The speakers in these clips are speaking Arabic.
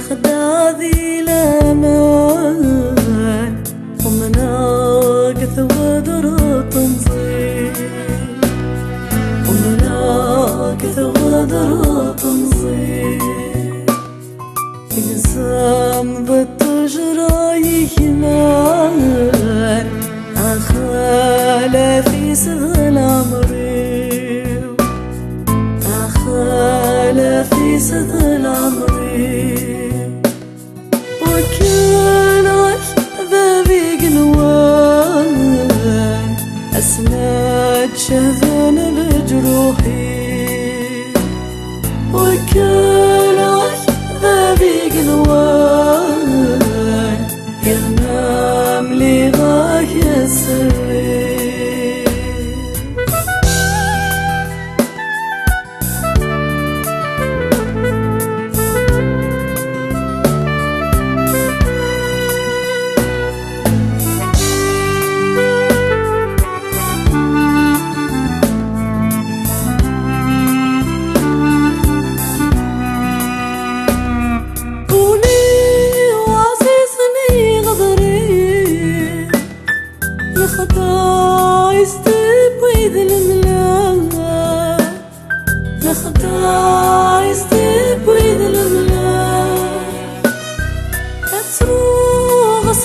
لخداذي لمان ومناقث ودر تنظيم ومناقث ودر تنظيم إنسان بالتجرى يهمان أخال في سهل عمري أخال في سهل عمري وكان ذابي قنوان أسناد شهدان لجروحي وكان ذابي قنوان يغنم لي غاية سري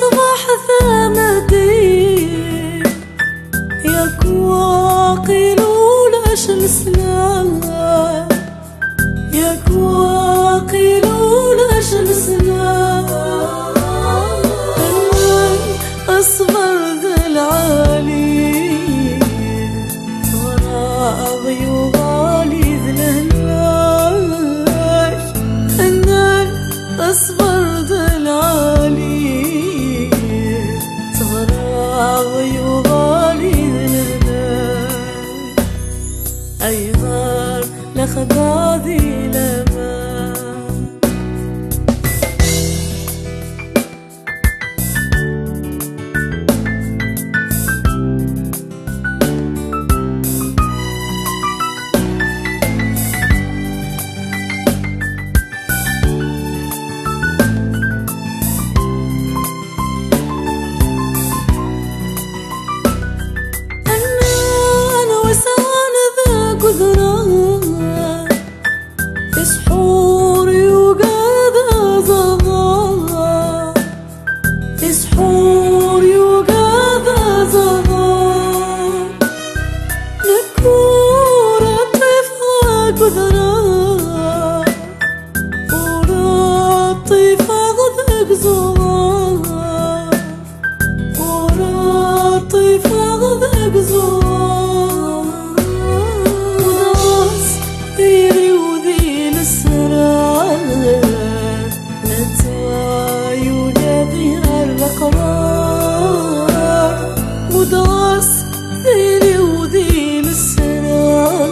صباح ثمدي يا كواقي لولا شمسنا يا كواقي لولا شمسنا أصبر ذا العالي تراضي وغالي ذا الهلاك حنان أصبر ذا العالي أي غار لخداذي لمان سحوري وقاذا زغار سحوري وقاذا زغار نكورة طيفة قذرة ورا طيفة غذق زغار ورا طيفة غذق زغار وناس ديري وداس ذيلي وذيل السرار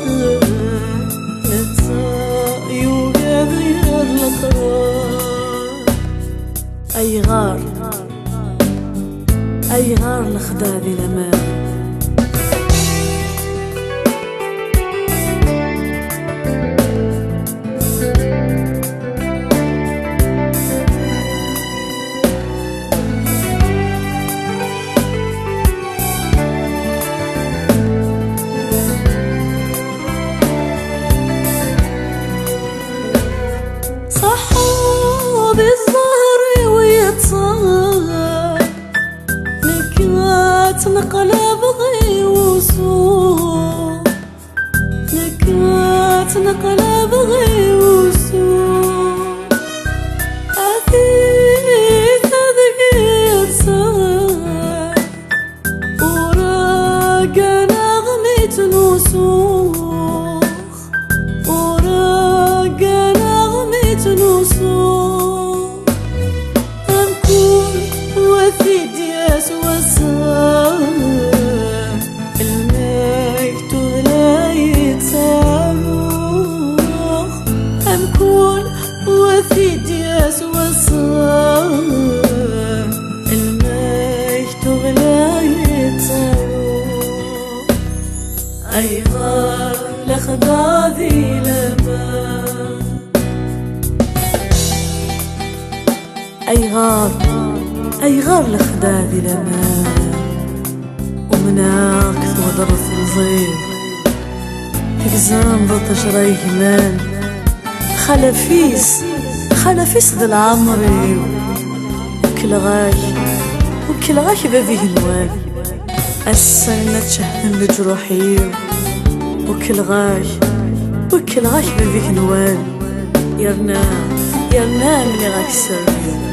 نتاي وقاذي القرار أي غار أي غار لخداذي لمان بالظهر ويتصال نكات نقلب أي غار لخدادي الأمان ومناك تودرث الزير تقزام بطش ريهمان خلفيس ذا العمري وكل غاش بابيه الوال السنة تشهدن بجروحي وكل غاش بابيه الوال يرنا من غاك سري